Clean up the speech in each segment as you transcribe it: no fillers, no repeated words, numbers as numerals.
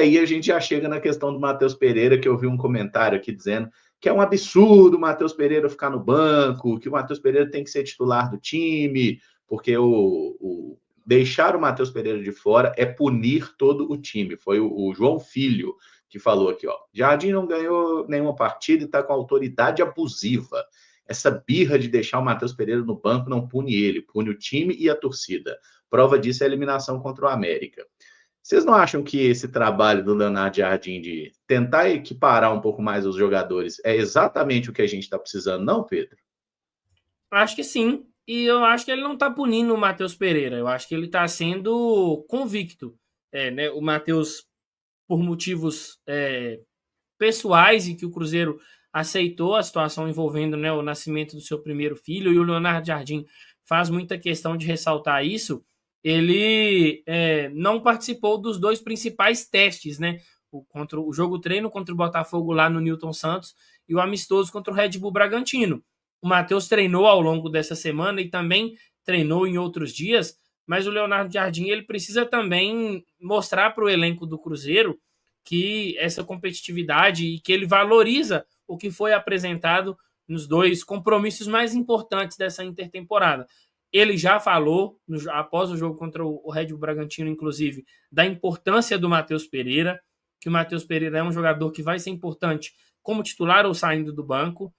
aí a gente já chega na questão do Matheus Pereira, que eu vi um comentário aqui dizendo que é um absurdo o Matheus Pereira ficar no banco, que o Matheus Pereira tem que ser titular do time, porque deixar o Matheus Pereira de fora é punir todo o time. Foi o João Filho que falou aqui, ó. Jardim não ganhou nenhuma partida e está com autoridade abusiva. Essa birra de deixar o Matheus Pereira no banco não pune ele, pune o time e a torcida. Prova disso é a eliminação contra o América. Vocês não acham que esse trabalho do Leonardo Jardim de tentar equiparar um pouco mais os jogadores é exatamente o que a gente está precisando, não, Pedro? Acho que sim. E eu acho que ele não está punindo o Matheus Pereira. Eu acho que ele está sendo convicto. Né? O Matheus, por motivos pessoais e que o Cruzeiro aceitou a situação envolvendo, né, o nascimento do seu primeiro filho, e o Leonardo Jardim faz muita questão de ressaltar isso, ele não participou dos dois principais testes, né? Contra o jogo treino contra o Botafogo lá no Newton Santos e o amistoso contra o Red Bull Bragantino. O Matheus treinou ao longo dessa semana e também treinou em outros dias, mas o Leonardo Jardim ele precisa também mostrar para o elenco do Cruzeiro que essa competitividade e que ele valoriza o que foi apresentado nos dois compromissos mais importantes dessa intertemporada. Ele já falou, após o jogo contra o Red Bull Bragantino, inclusive, da importância do Matheus Pereira, que o Matheus Pereira é um jogador que vai ser importante como titular ou saindo do banco.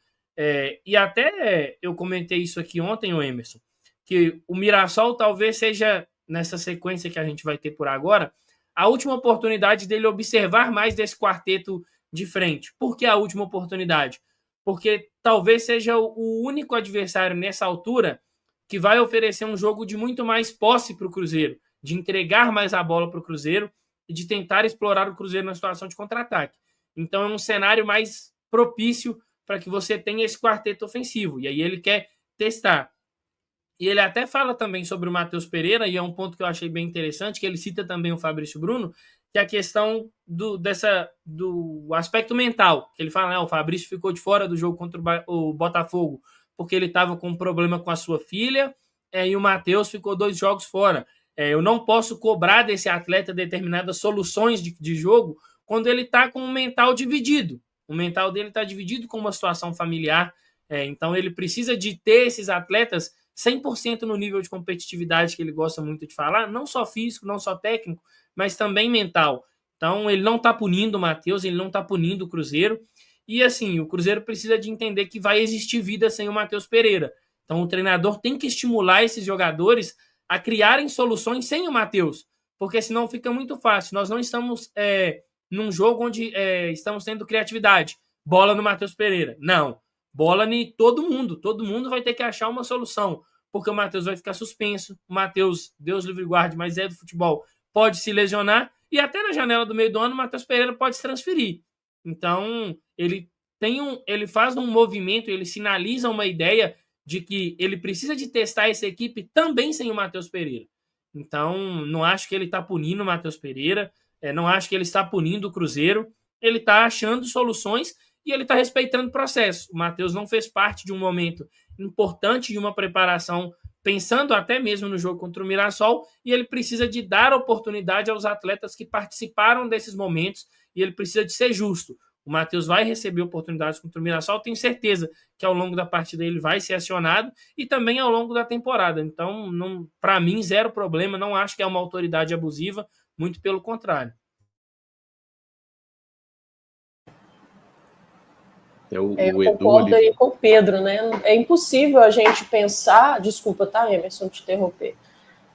E até eu comentei isso aqui ontem, o Emerson, que o Mirassol talvez seja, nessa sequência que a gente vai ter por agora, a última oportunidade dele observar mais desse quarteto de frente. Por que a última oportunidade? Porque talvez seja o único adversário nessa altura que vai oferecer um jogo de muito mais posse para o Cruzeiro, de entregar mais a bola para o Cruzeiro e de tentar explorar o Cruzeiro na situação de contra-ataque. Então é um cenário mais propício para que você tenha esse quarteto ofensivo. E aí ele quer testar. E ele até fala também sobre o Matheus Pereira, e é um ponto que eu achei bem interessante, que ele cita também o Fabrício Bruno, que é a questão do aspecto mental. Que ele fala, o Fabrício ficou de fora do jogo contra o Botafogo porque ele estava com um problema com a sua filha, e o Matheus ficou 2 jogos fora. Eu não posso cobrar desse atleta determinadas soluções de jogo quando ele está com um mental dividido. O mental dele está dividido com uma situação familiar, então ele precisa de ter esses atletas 100% no nível de competitividade que ele gosta muito de falar, não só físico, não só técnico, mas também mental. Então ele não está punindo o Matheus, ele não está punindo o Cruzeiro, e assim, o Cruzeiro precisa de entender que vai existir vida sem o Matheus Pereira. Então o treinador tem que estimular esses jogadores a criarem soluções sem o Matheus, porque senão fica muito fácil. Nós não estamos num jogo onde estamos tendo criatividade. Bola no Matheus Pereira. Não. Bola em todo mundo vai ter que achar uma solução, porque o Matheus vai ficar suspenso, o Matheus, Deus livre guarde, mas é do futebol, pode se lesionar, e até na janela do meio do ano o Matheus Pereira pode se transferir. Então, ele faz um movimento, ele sinaliza uma ideia de que ele precisa de testar essa equipe também sem o Matheus Pereira. Então, não acho que ele está punindo o Matheus Pereira, não acho que ele está punindo o Cruzeiro, ele está achando soluções e ele está respeitando o processo. O Matheus não fez parte de um momento importante de uma preparação, pensando até mesmo no jogo contra o Mirassol, e ele precisa de dar oportunidade aos atletas que participaram desses momentos, e ele precisa de ser justo. O Matheus vai receber oportunidades contra o Mirassol, tenho certeza que ao longo da partida ele vai ser acionado, e também ao longo da temporada. Então, para mim, zero problema, não acho que é uma autoridade abusiva, muito pelo contrário. Eu concordo aí com o Pedro, né? É impossível a gente pensar, desculpa, tá, Emerson, te interromper.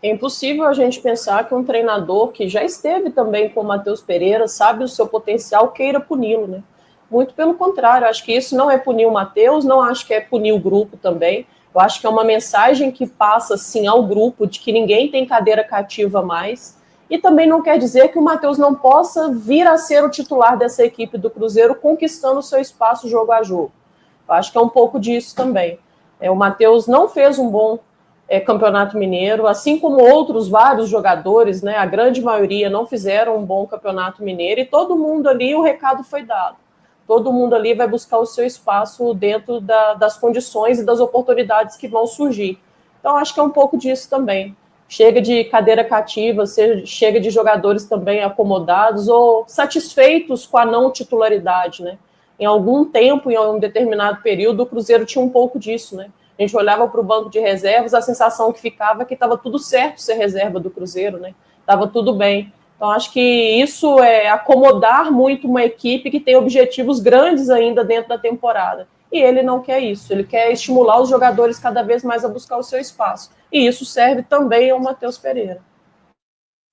É impossível a gente pensar que um treinador que já esteve também com o Matheus Pereira, sabe o seu potencial, queira puni-lo, né? Muito pelo contrário, acho que isso não é punir o Matheus, não acho que é punir o grupo também. Eu acho que é uma mensagem que passa, sim, ao grupo de que ninguém tem cadeira cativa mais. E também não quer dizer que o Matheus não possa vir a ser o titular dessa equipe do Cruzeiro, conquistando o seu espaço jogo a jogo. Eu acho que é um pouco disso também. O Matheus não fez um bom campeonato mineiro, assim como outros vários jogadores, né, a grande maioria não fizeram um bom campeonato mineiro, e todo mundo ali, o recado foi dado. Todo mundo ali vai buscar o seu espaço dentro das condições e das oportunidades que vão surgir. Então, acho que é um pouco disso também. chega de cadeira cativa, chega de jogadores também acomodados ou satisfeitos com a não titularidade, né? Em algum tempo, em um determinado período, o Cruzeiro tinha um pouco disso, né? A gente olhava para o banco de reservas, a sensação que ficava é que estava tudo certo ser reserva do Cruzeiro, né? Estava tudo bem. Então, acho que isso é acomodar muito uma equipe que tem objetivos grandes ainda dentro da temporada. E ele não quer isso, ele quer estimular os jogadores cada vez mais a buscar o seu espaço. E isso serve também ao Matheus Pereira.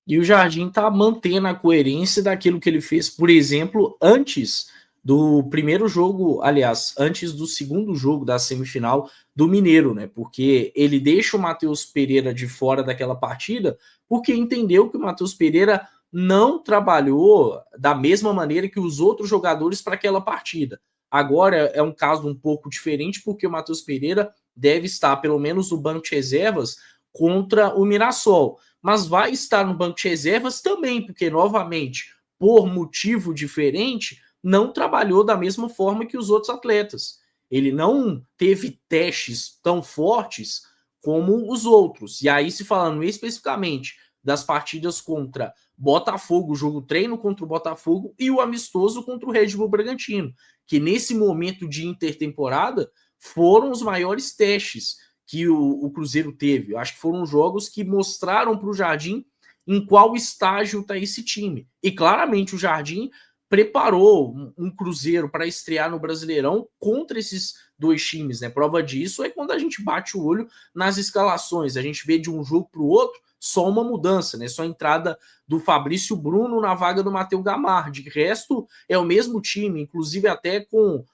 E o Jardim está mantendo a coerência daquilo que ele fez, por exemplo, antes do primeiro jogo, aliás, antes do segundo jogo da semifinal do Mineiro, né? Porque ele deixa o Matheus Pereira de fora daquela partida, porque entendeu que o Matheus Pereira não trabalhou da mesma maneira que os outros jogadores para aquela partida. Agora é um caso um pouco diferente, porque o Matheus Pereira deve estar, pelo menos, no banco de reservas contra o Mirassol. Mas vai estar no banco de reservas também, porque, novamente, por motivo diferente, não trabalhou da mesma forma que os outros atletas. Ele não teve testes tão fortes como os outros. E aí, se falando especificamente das partidas contra Botafogo, o jogo treino contra o Botafogo e o amistoso contra o Red Bull Bragantino, que nesse momento de intertemporada foram os maiores testes que o Cruzeiro teve. Eu acho que foram jogos que mostraram para o Jardim em qual estágio está esse time. E claramente o Jardim preparou um Cruzeiro para estrear no Brasileirão contra esses dois times, né? Prova disso é quando a gente bate o olho nas escalações. A gente vê de um jogo para o outro só uma mudança, né? Só a entrada do Fabrício Bruno na vaga do Matheus Gamar. De resto, é o mesmo time, inclusive até com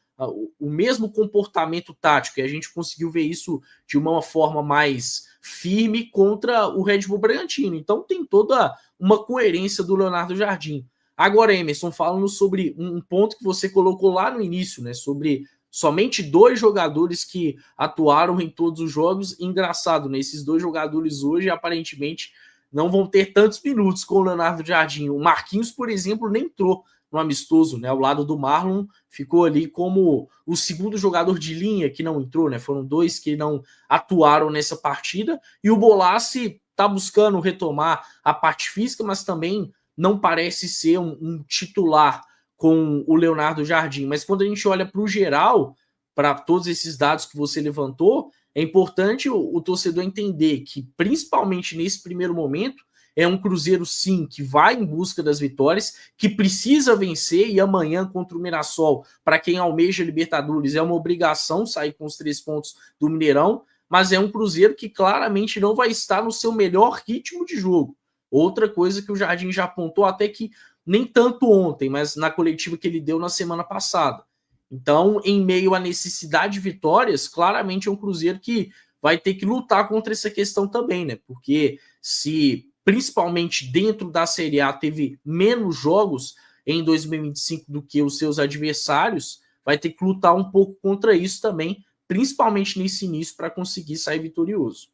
o mesmo comportamento tático, e a gente conseguiu ver isso de uma forma mais firme contra o Red Bull Bragantino. Então tem toda uma coerência do Leonardo Jardim. Agora, Emerson, falando sobre um ponto que você colocou lá no início, né? Sobre somente 2 jogadores que atuaram em todos os jogos. Engraçado, né? Esses 2 jogadores hoje, aparentemente, não vão ter tantos minutos com o Leonardo Jardim. O Marquinhos, por exemplo, nem entrou no amistoso, né? Ao lado do Marlon, ficou ali como o segundo jogador de linha que não entrou, né? Foram 2 que não atuaram nessa partida. E o Bolassi está buscando retomar a parte física, mas também não parece ser um titular com o Leonardo Jardim. Mas quando a gente olha para o geral, para todos esses dados que você levantou, é importante o torcedor entender que, principalmente nesse primeiro momento, é um Cruzeiro, sim, que vai em busca das vitórias, que precisa vencer, e amanhã contra o Mirassol, para quem almeja Libertadores, é uma obrigação sair com os 3 pontos do Mineirão, mas é um Cruzeiro que claramente não vai estar no seu melhor ritmo de jogo. Outra coisa que o Jardim já apontou, até que nem tanto ontem, mas na coletiva que ele deu na semana passada. Então, em meio à necessidade de vitórias, claramente é um Cruzeiro que vai ter que lutar contra essa questão também, né? Porque se principalmente dentro da Série A teve menos jogos em 2025 do que os seus adversários, vai ter que lutar um pouco contra isso também, principalmente nesse início, para conseguir sair vitorioso.